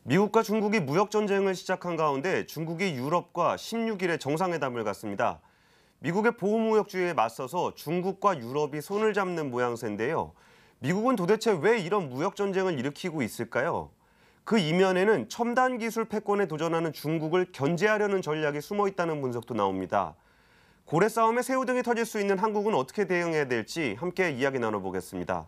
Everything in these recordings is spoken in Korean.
미국과 중국이 무역 전쟁을 시작한 가운데 중국이 유럽과 16일에 정상회담을 갖습니다. 미국의 보호무역주의에 맞서서 중국과 유럽이 손을 잡는 모양새인데요. 미국은 도대체 왜 이런 무역 전쟁을 일으키고 있을까요? 그 이면에는 첨단 기술 패권에 도전하는 중국을 견제하려는 전략이 숨어 있다는 분석도 나옵니다. 고래 싸움에 새우등이 터질 수 있는 한국은 어떻게 대응해야 될지 함께 이야기 나눠보겠습니다.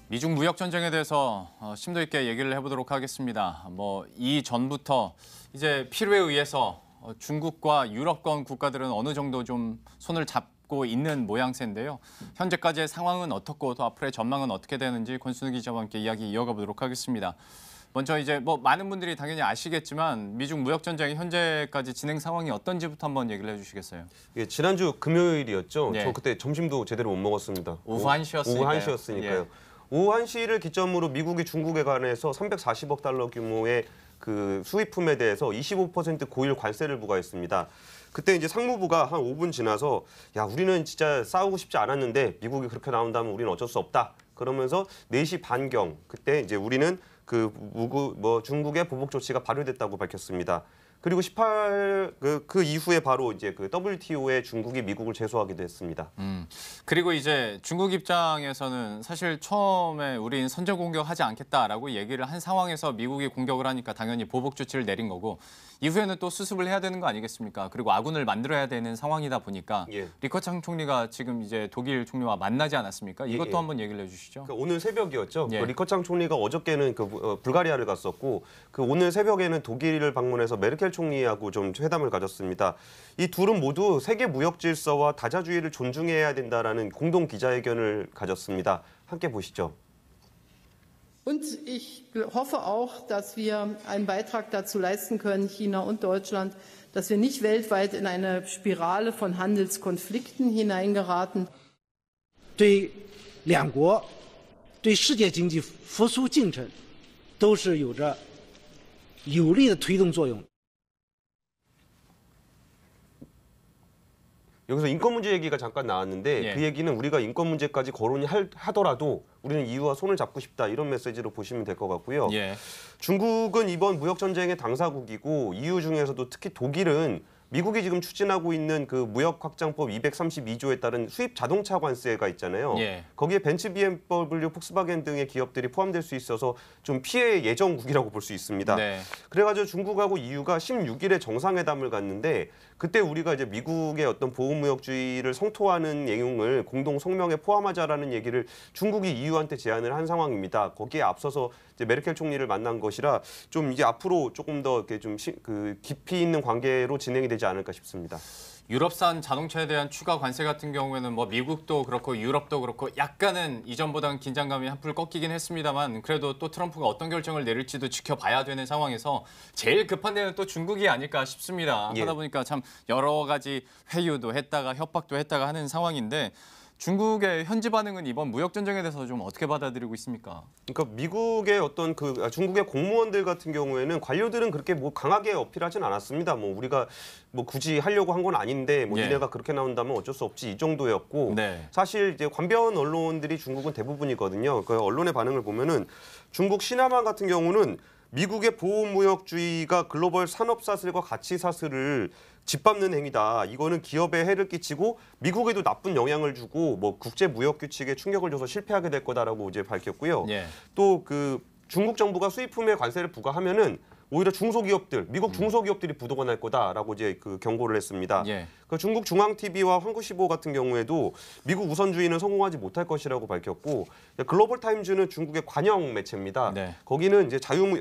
미중 무역 전쟁에 대해서 심도 있게 얘기를 해보도록 하겠습니다. 이전부터 이제 필요에 의해서 중국과 유럽권 국가들은 어느 정도 좀 손을 잡고 있는 모양새인데요. 현재까지의 상황은 어떻고 또 앞으로의 전망은 어떻게 되는지 권순우 기자와 함께 이야기 이어가 보도록 하겠습니다. 먼저 이제 많은 분들이 당연히 아시겠지만 미중 무역 전쟁이 현재까지 진행 상황이 어떤지부터 한번 얘기를 해주시겠어요? 예, 지난주 금요일이었죠. 네. 저 그때 점심도 제대로 못 먹었습니다. 오후 1시였으니까요. 오후 1시였으니까요. 예. 오후 1시를 기점으로 미국이 중국에 관해서 340억 달러 규모의 그 수입품에 대해서 25% 고일 관세를 부과했습니다. 그때 이제 상무부가 한 5분 지나서 야, 우리는 진짜 싸우고 싶지 않았는데 미국이 그렇게 나온다면 우리는 어쩔 수 없다. 그러면서 4시 반경 그때 이제 우리는 중국의 보복 조치가 발효됐다고 밝혔습니다. 그리고 그 이후에 바로 이제 그 WTO에 중국이 미국을 제소하기도 했습니다. 그리고 이제 중국 입장에서는 사실 처음에 우린 선제 공격하지 않겠다라고 얘기를 한 상황에서 미국이 공격을 하니까 당연히 보복 조치를 내린 거고 이후에는 또 수습을 해야 되는 거 아니겠습니까? 그리고 아군을 만들어야 되는 상황이다 보니까 예. 리커창 총리가 지금 이제 독일 총리와 만나지 않았습니까? 이것도 예. 한번 얘기를 해주시죠. 그러니까 오늘 새벽이었죠. 예. 그 리커창 총리가 어저께는 불가리아를 갔었고 오늘 새벽에는 독일을 방문해서 메르켈 총리하고 좀 회담을 가졌습니다. 이 둘은 모두 세계 무역 질서와 다자주의를 존중해야 된다라는 공동 기자회견을 가졌습니다. 함께 보시죠. Und ich hoffe auch, dass wir einen Beitrag dazu leisten können, China und Deutschland, dass wir nicht weltweit in eine Spirale von Handelskonflikten hineingeraten. 对两国、对世界经济复苏进程都是有着有力的推动作用。 여기서 인권 문제 얘기가 잠깐 나왔는데 예. 그 얘기는 우리가 인권 문제까지 거론이 하더라도 우리는 EU와 손을 잡고 싶다 이런 메시지로 보시면 될 것 같고요. 예. 중국은 이번 무역 전쟁의 당사국이고 EU 중에서도 특히 독일은 미국이 지금 추진하고 있는 그 무역 확장법 232조에 따른 수입 자동차 관세가 있잖아요. 예. 거기에 벤츠, BMW, 폭스바겐 등의 기업들이 포함될 수 있어서 좀 피해 예정국이라고 볼 수 있습니다. 네. 그래가지고 중국하고 EU가 16일에 정상회담을 갔는데 그때 우리가 이제 미국의 어떤 보호무역주의를 성토하는 내용을 공동 성명에 포함하자라는 얘기를 중국이 EU한테 제안을 한 상황입니다. 거기에 앞서서 이제 메르켈 총리를 만난 것이라 좀 이제 앞으로 조금 더 이렇게 좀 깊이 있는 관계로 진행이 되지 않을까 싶습니다. 유럽산 자동차에 대한 추가 관세 같은 경우에는 미국도 그렇고 유럽도 그렇고 약간은 이전보다는 긴장감이 한풀 꺾이긴 했습니다만 그래도 또 트럼프가 어떤 결정을 내릴지도 지켜봐야 되는 상황에서 제일 급한 데는 또 중국이 아닐까 싶습니다. 예. 하다 보니까 참 여러 가지 회유도 했다가 협박도 했다가 하는 상황인데 중국의 현지 반응은 이번 무역 전쟁에 대해서 좀 어떻게 받아들이고 있습니까? 그러니까 미국의 어떤 중국의 공무원들 같은 경우에는 관료들은 그렇게 강하게 어필하진 않았습니다. 우리가 굳이 하려고 한 건 아닌데 예. 니네가 그렇게 나온다면 어쩔 수 없지 이 정도였고 네. 사실 이제 관변 언론들이 중국은 대부분이거든요. 그 언론의 반응을 보면은 중국 신화만 같은 경우는 미국의 보호무역주의가 글로벌 산업사슬과 가치사슬을 짓밟는 행위다. 이거는 기업에 해를 끼치고 미국에도 나쁜 영향을 주고 국제무역규칙에 충격을 줘서 실패하게 될 거다라고 이제 밝혔고요. 예. 또 중국 정부가 수입품에 관세를 부과하면은 오히려 중소기업들, 미국 중소기업들이 부도가 날 거다라고 이제 경고를 했습니다. 예. 중국 중앙TV와 한국시보 같은 경우에도 미국 우선주의는 성공하지 못할 것이라고 밝혔고 글로벌 타임즈는 중국의 관영 매체입니다. 네. 거기는 이제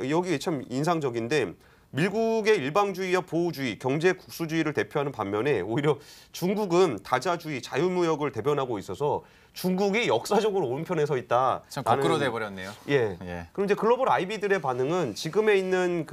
여기 참 인상적인데 미국의 일방주의와 보호주의, 경제 국수주의를 대표하는 반면에 오히려 중국은 다자주의, 자유무역을 대변하고 있어서 중국이 역사적으로 오른편에 서 있다. 참 거꾸로 돼버렸네요. 예. 예. 그럼 이제 글로벌 아이비들의 반응은 지금에 있는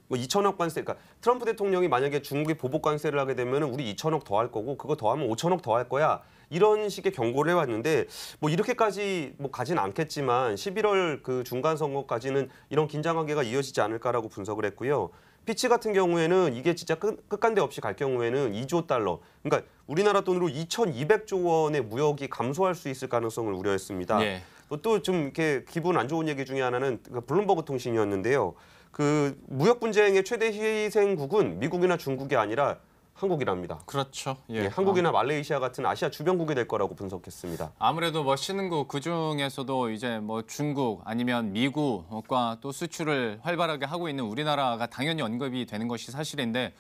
뭐 2천억 관세, 그러니까 트럼프 대통령이 만약에 중국에 보복 관세를 하게 되면 우리 2천억 더 할 거고 그거 더하면 5천억 더 할 거야. 이런 식의 경고를 해왔는데 뭐 이렇게까지 뭐 가진 않겠지만 11월 그 중간 선거까지는 이런 긴장 관계가 이어지지 않을까라고 분석을 했고요. 피치 같은 경우에는 이게 진짜 끝간데 없이 갈 경우에는 2조 달러, 그러니까 우리나라 돈으로 2,200조 원의 무역이 감소할 수 있을 가능성을 우려했습니다. 예. 또 좀 이렇게 기분 안 좋은 얘기 중에 하나는 블룸버그 통신이었는데요. 그 무역 분쟁의 최대 희생국은 미국이나 중국이 아니라 한국이랍니다. 그렇죠. 예. 예, 한국이나 말레이시아 같은 아시아 주변국이 될 거라고 분석했습니다. 아무래도 뭐 신흥국 그 중에서도 이제 뭐 중국 아니면 미국과 또 수출을 활발하게 하고 있는 우리나라가 당연히 언급이 되는 것이 사실인데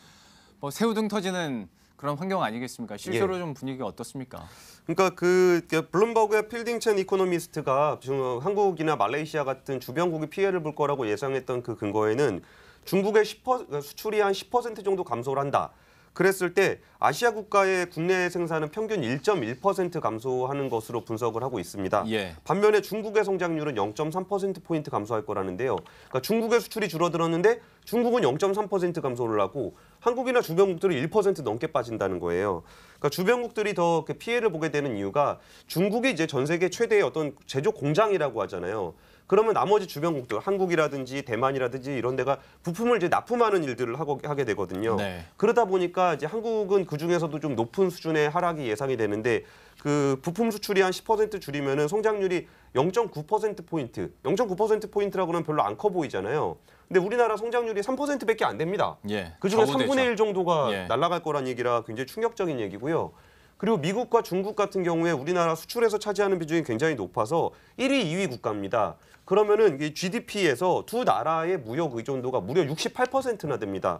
뭐 새우등 터지는 그런 환경 아니겠습니까? 실제로 좀 분위기가 어떻습니까? 그러니까 그 블룸버그의 필딩첸 이코노미스트가 지금 한국이나 말레이시아 같은 주변국이 피해를 볼 거라고 예상했던 그 근거에는 중국의 수출이 한 10% 정도 감소를 한다. 그랬을 때 아시아 국가의 국내 생산은 평균 1.1% 감소하는 것으로 분석을 하고 있습니다. 예. 반면에 중국의 성장률은 0.3%포인트 감소할 거라는데요. 그러니까 중국의 수출이 줄어들었는데 중국은 0.3% 감소를 하고 한국이나 주변국들이 1% 넘게 빠진다는 거예요. 그러니까 주변국들이 더 피해를 보게 되는 이유가 중국이 이제 전 세계 최대의 어떤 제조 공장이라고 하잖아요. 그러면 나머지 주변국들, 한국이라든지 대만이라든지 이런 데가 부품을 이제 납품하는 일들을 하게 되거든요. 네. 그러다 보니까 이제 한국은 그 중에서도 좀 높은 수준의 하락이 예상이 되는데 그 부품 수출이 한 10% 줄이면은 성장률이 0.9%포인트, 0.9%포인트라고 하면 별로 안 커 보이잖아요. 근데 우리나라 성장률이 3%밖에 안 됩니다. 예. 그중에 겨우 되죠. 3분의 1 정도가 예. 날아갈 거란 얘기라 굉장히 충격적인 얘기고요. 그리고 미국과 중국 같은 경우에 우리나라 수출에서 차지하는 비중이 굉장히 높아서 1위, 2위 국가입니다. 그러면은 이 GDP에서 두 나라의 무역 의존도가 무려 68%나 됩니다.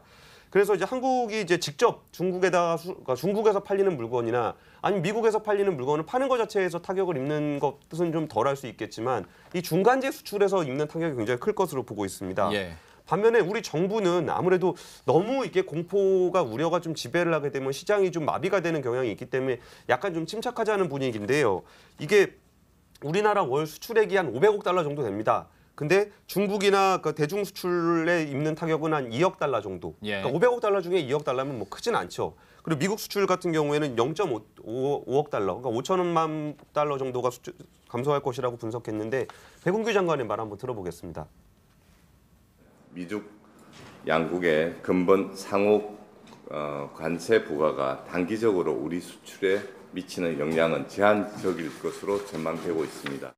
그래서 이제 한국이 이제 직접 그러니까 중국에서 팔리는 물건이나 아니면 미국에서 팔리는 물건을 파는 것 자체에서 타격을 입는 것은 좀 덜할 수 있겠지만 이 중간재 수출에서 입는 타격이 굉장히 클 것으로 보고 있습니다. 예. 반면에 우리 정부는 아무래도 너무 이게 공포가 우려가 좀 지배를 하게 되면 시장이 좀 마비가 되는 경향이 있기 때문에 약간 좀 침착하자는 분위기인데요. 이게 우리나라 월 수출액이 한 500억 달러 정도 됩니다. 근데 중국이나 그 대중 수출에 입는 타격은 한 2억 달러 정도. 예. 그러니까 500억 달러 중에 2억 달러면 뭐 크진 않죠. 그리고 미국 수출 같은 경우에는 0.5억 달러, 그러니까 5천만 달러 정도가 감소할 것이라고 분석했는데 백운규 장관의 말 한번 들어보겠습니다. 미중 양국의 근본 상호 관세 부과가 단기적으로 우리 수출에 미치는 영향은 제한적일 것으로 전망되고 있습니다.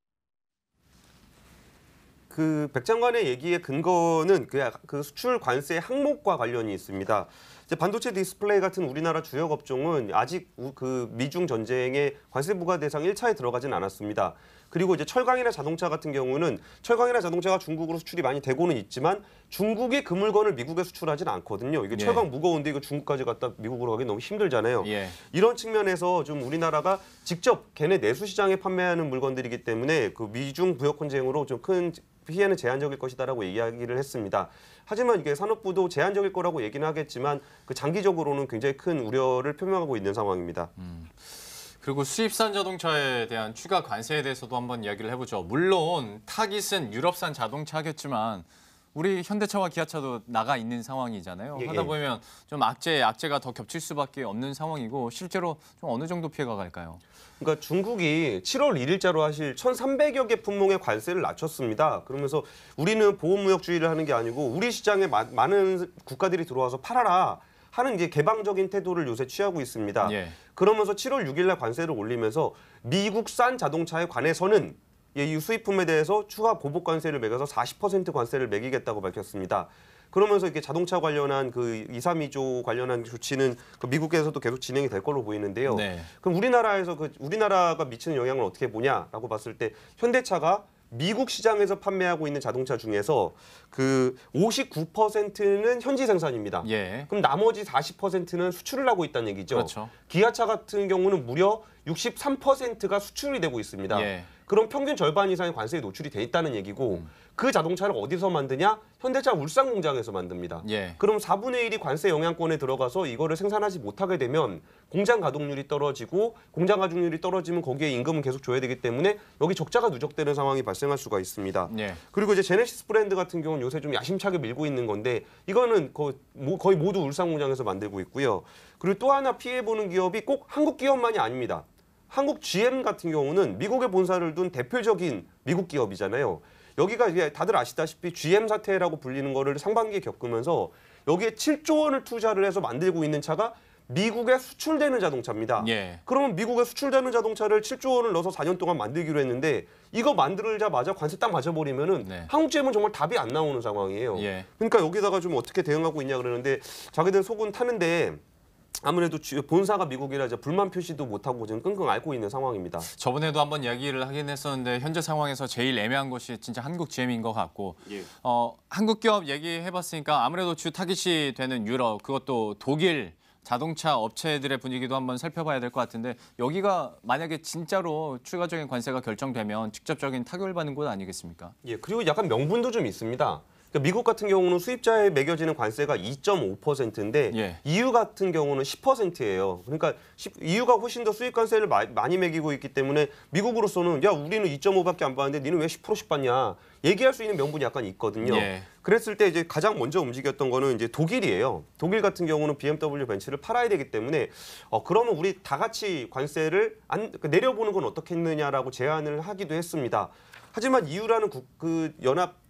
그 백 장관의 얘기의 근거는 그 수출 관세 항목과 관련이 있습니다. 이제 반도체 디스플레이 같은 우리나라 주력 업종은 아직 그 미중 전쟁의 관세 부과 대상 1차에 들어가진 않았습니다. 그리고 이제 철강이나 자동차 같은 경우는 철강이나 자동차가 중국으로 수출이 많이 되고는 있지만 중국이 그 물건을 미국에 수출하진 않거든요. 이게 예. 철강 무거운데 이거 중국까지 갖다 미국으로 가기 너무 힘들잖아요. 예. 이런 측면에서 좀 우리나라가 직접 걔네 내수 시장에 판매하는 물건들이기 때문에 그 미중 무역 혼쟁으로 좀 큰 피해는 제한적일 것이다라고 이야기를 했습니다. 하지만 이게 산업부도 제한적일 거라고 얘기는 하겠지만 그 장기적으로는 굉장히 큰 우려를 표명하고 있는 상황입니다. 그리고 수입산 자동차에 대한 추가 관세에 대해서도 한번 이야기를 해보죠. 물론 타깃은 유럽산 자동차겠지만 우리 현대차와 기아차도 나가 있는 상황이잖아요. 예, 하다 예. 보면 좀 악재가 더 겹칠 수밖에 없는 상황이고 실제로 좀 어느 정도 피해가 갈까요? 그러니까 중국이 7월 1일자로 하실 1,300여 개 품목의 관세를 낮췄습니다. 그러면서 우리는 보호무역주의를 하는 게 아니고 우리 시장에 많은 국가들이 들어와서 팔아라 하는 이제 개방적인 태도를 요새 취하고 있습니다. 예. 그러면서 7월 6일 날 관세를 올리면서 미국산 자동차에 관해서는 이 수입품에 대해서 추가 보복 관세를 매겨서 40% 관세를 매기겠다고 밝혔습니다. 그러면서 이렇게 자동차 관련한 그 2, 3위조 관련한 조치는 그 미국에서도 계속 진행이 될 걸로 보이는데요. 네. 그럼 우리나라에서 우리나라가 미치는 영향을 어떻게 보냐라고 봤을 때 현대차가 미국 시장에서 판매하고 있는 자동차 중에서 그 59%는 현지 생산입니다. 예. 그럼 나머지 40%는 수출을 하고 있다는 얘기죠. 그렇죠. 기아차 같은 경우는 무려 63%가 수출이 되고 있습니다. 예. 그럼 평균 절반 이상의 관세에 노출이 돼 있다는 얘기고 그 자동차를 어디서 만드냐? 현대차 울산 공장에서 만듭니다. 예. 그럼 4분의 1이 관세 영향권에 들어가서 이거를 생산하지 못하게 되면 공장 가동률이 떨어지고 공장 가동률이 떨어지면 거기에 임금은 계속 줘야 되기 때문에 여기 적자가 누적되는 상황이 발생할 수가 있습니다. 예. 그리고 이제 제네시스 브랜드 같은 경우는 요새 좀 야심차게 밀고 있는 건데 이거는 거의 모두 울산 공장에서 만들고 있고요. 그리고 또 하나 피해보는 기업이 꼭 한국 기업만이 아닙니다. 한국 GM 같은 경우는 미국에 본사를 둔 대표적인 미국 기업이잖아요. 여기가 이제 다들 아시다시피 GM 사태라고 불리는 거를 상반기에 겪으면서 여기에 7조 원을 투자를 해서 만들고 있는 차가 미국에 수출되는 자동차입니다. 예. 그러면 미국에 수출되는 자동차를 7조 원을 넣어서 4년 동안 만들기로 했는데 이거 만들자마자 관세 딱 맞아버리면은 네. 한국 GM은 정말 답이 안 나오는 상황이에요. 예. 그러니까 여기다가 좀 어떻게 대응하고 있냐 그러는데 자기들 속은 타는데 아무래도 본사가 미국이라 이제 불만 표시도 못하고 지금 끙끙 앓고 있는 상황입니다. 저번에도 한번 이야기를 하긴 했었는데 현재 상황에서 제일 애매한 것이 진짜 한국 GM인 것 같고 예. 한국 기업 얘기해봤으니까 아무래도 주 타깃이 되는 유럽 그것도 독일 자동차 업체들의 분위기도 한번 살펴봐야 될 것 같은데 여기가 만약에 진짜로 추가적인 관세가 결정되면 직접적인 타격을 받는 곳 아니겠습니까? 예, 그리고 약간 명분도 좀 있습니다. 그러니까 미국 같은 경우는 수입자에 매겨지는 관세가 2.5%인데 예. EU 같은 경우는 10%예요. 그러니까 EU가 훨씬 더 수입 관세를 많이 매기고 있기 때문에 미국으로서는 야 우리는 2.5밖에 안 받는데 니는 왜 10%씩 받냐 얘기할 수 있는 명분이 약간 있거든요. 예. 그랬을 때 이제 가장 먼저 움직였던 거는 이제 독일이에요. 독일 같은 경우는 BMW 벤츠를 팔아야 되기 때문에 그러면 우리 다 같이 관세를 내려보는 건 어떻겠느냐라고 제안을 하기도 했습니다. 하지만 EU라는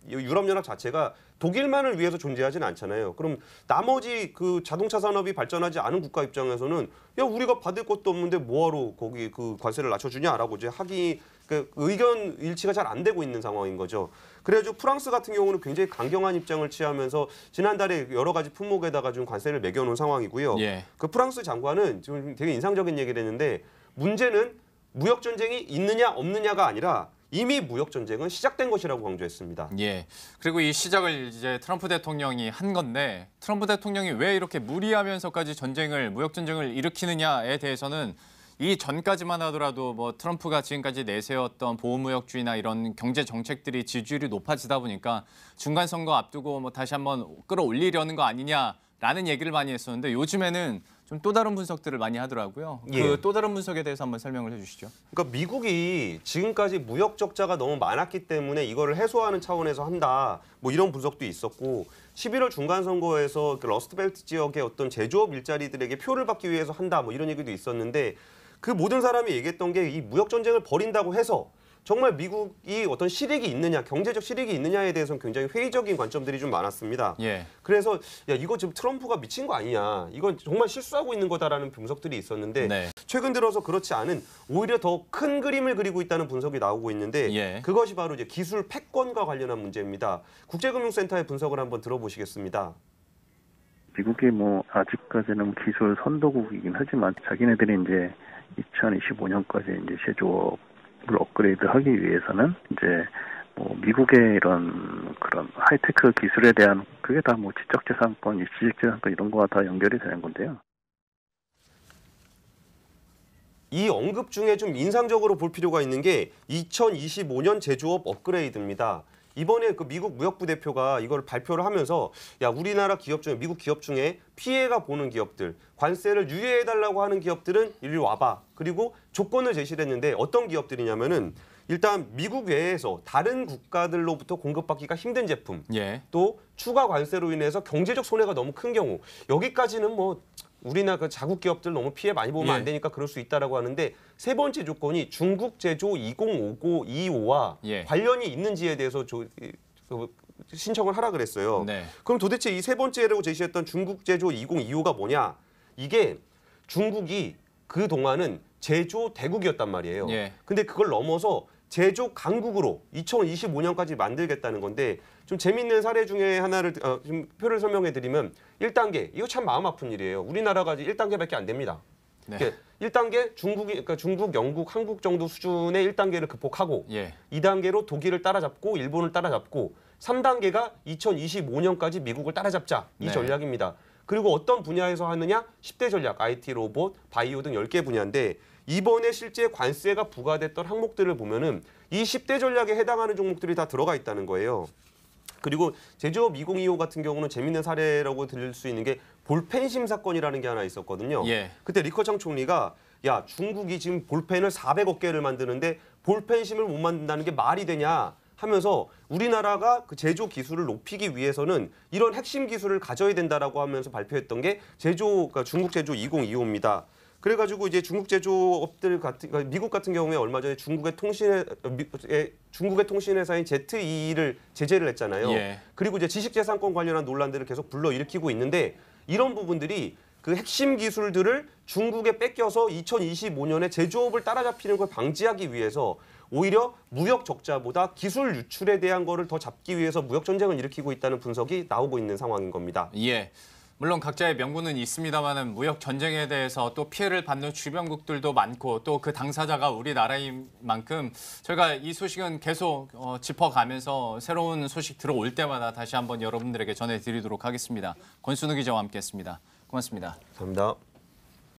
유럽 연합 자체가 독일만을 위해서 존재하지는 않잖아요. 그럼 나머지 그 자동차 산업이 발전하지 않은 국가 입장에서는 야 우리가 받을 것도 없는데 뭐하러 거기 그 관세를 낮춰주냐라고 이제 의견 일치가 잘 안 되고 있는 상황인 거죠. 그래가지고 프랑스 같은 경우는 굉장히 강경한 입장을 취하면서 지난달에 여러 가지 품목에다가 좀 관세를 매겨놓은 상황이고요. 예. 그 프랑스 장관은 좀 되게 인상적인 얘기를 했는데 문제는 무역 전쟁이 있느냐 없느냐가 아니라 이미 무역 전쟁은 시작된 것이라고 강조했습니다. 예. 그리고 이 시작을 이제 트럼프 대통령이 한 건데 트럼프 대통령이 왜 이렇게 무리하면서까지 무역 전쟁을 일으키느냐에 대해서는 이 전까지만 하더라도 뭐 트럼프가 지금까지 내세웠던 보호무역주의나 이런 경제 정책들이 지지율이 높아지다 보니까 중간 선거 앞두고 뭐 다시 한번 끌어올리려는 거 아니냐라는 얘기를 많이 했었는데 요즘에는 좀 또 다른 분석들을 많이 하더라고요. 예. 그 또 다른 분석에 대해서 한번 설명을 해주시죠. 그러니까 미국이 지금까지 무역 적자가 너무 많았기 때문에 이거를 해소하는 차원에서 한다. 뭐 이런 분석도 있었고 11월 중간 선거에서 러스트벨트 지역의 어떤 제조업 일자리들에게 표를 받기 위해서 한다. 뭐 이런 얘기도 있었는데 그 모든 사람이 얘기했던 게 이 무역 전쟁을 벌인다고 해서 정말 미국이 어떤 실익이 있느냐, 경제적 실익이 있느냐에 대해서는 굉장히 회의적인 관점들이 좀 많았습니다. 예. 그래서 야 이거 지금 트럼프가 미친 거 아니냐, 이건 정말 실수하고 있는 거다라는 분석들이 있었는데 네. 최근 들어서 그렇지 않은 오히려 더 큰 그림을 그리고 있다는 분석이 나오고 있는데 예. 그것이 바로 이제 기술 패권과 관련한 문제입니다. 국제금융센터의 분석을 한번 들어보시겠습니다. 미국이 뭐 아직까지는 기술 선도국이긴 하지만 자기네들이 이제 2025년까지 이제 제조업을 업그레이드하기 위해서는 이제 뭐 미국의 이런 그런 하이테크 기술에 대한 그게 다 뭐 지적재산권, 지식재산권 이런 거와 다 연결이 되는 건데요. 이 언급 중에 좀 인상적으로 볼 필요가 있는 게 2025년 제조업 업그레이드입니다. 이번에 그 미국 무역부 대표가 이걸 발표를 하면서 야 우리나라 기업 중에 미국 기업 중에 피해가 보는 기업들, 관세를 유예해달라고 하는 기업들은 이리 와봐. 그리고 조건을 제시를 했는데 어떤 기업들이냐면은 일단 미국 외에서 다른 국가들로부터 공급받기가 힘든 제품, 예. 또 추가 관세로 인해서 경제적 손해가 너무 큰 경우 여기까지는 뭐 우리나라 그 자국 기업들 너무 피해 많이 보면 예. 안 되니까 그럴 수 있다라고 하는데 세 번째 조건이 중국 제조 2025와 예. 관련이 있는지에 대해서 신청을 하라 그랬어요. 네. 그럼 도대체 이 세 번째라고 제시했던 중국 제조 2025가 뭐냐? 이게 중국이 그 동안은 제조 대국이었단 말이에요. 예. 근데 그걸 넘어서 제조 강국으로 2025년까지 만들겠다는 건데 좀 재밌는 사례 중에 하나를 좀 표를 설명해 드리면 1단계 이거 참 마음 아픈 일이에요. 우리나라가 1단계밖에 안 됩니다. 네. 1단계 그러니까 중국, 영국, 한국 정도 수준의 1단계를 극복하고 예. 2단계로 독일을 따라잡고 일본을 따라잡고 3단계가 2025년까지 미국을 따라잡자 이 네. 전략입니다. 그리고 어떤 분야에서 하느냐? 10대 전략, IT, 로봇, 바이오 등 10개 분야인데 이번에 실제 관세가 부과됐던 항목들을 보면은 이 10대 전략에 해당하는 종목들이 다 들어가 있다는 거예요. 그리고 제조업 2025 같은 경우는 재밌는 사례라고 들릴 수 있는 게 볼펜심 사건이라는 게 하나 있었거든요. 예. 그때 리커창 총리가 야, 중국이 지금 볼펜을 400억 개를 만드는데 볼펜심을 못 만든다는 게 말이 되냐 하면서 우리나라가 그 제조 기술을 높이기 위해서는 이런 핵심 기술을 가져야 된다라고 하면서 발표했던 게 그러니까 중국 제조 2025입니다. 그래가지고 이제 중국 제조업들 그러니까 미국 같은 경우에 얼마 전에 중국의 통신회사인 ZTE를 제재를 했잖아요. 예. 그리고 이제 지식재산권 관련한 논란들을 계속 불러일으키고 있는데 이런 부분들이 그 핵심 기술들을 중국에 뺏겨서 2025년에 제조업을 따라잡히는 걸 방지하기 위해서 오히려 무역 적자보다 기술 유출에 대한 거를 더 잡기 위해서 무역 전쟁을 일으키고 있다는 분석이 나오고 있는 상황인 겁니다. 예. 물론 각자의 명분은 있습니다만은 무역 전쟁에 대해서 또 피해를 받는 주변국들도 많고 또 그 당사자가 우리나라인 만큼 저희가 이 소식은 계속 짚어가면서 새로운 소식 들어올 때마다 다시 한번 여러분들에게 전해드리도록 하겠습니다. 권순우 기자와 함께했습니다. 고맙습니다. 감사합니다.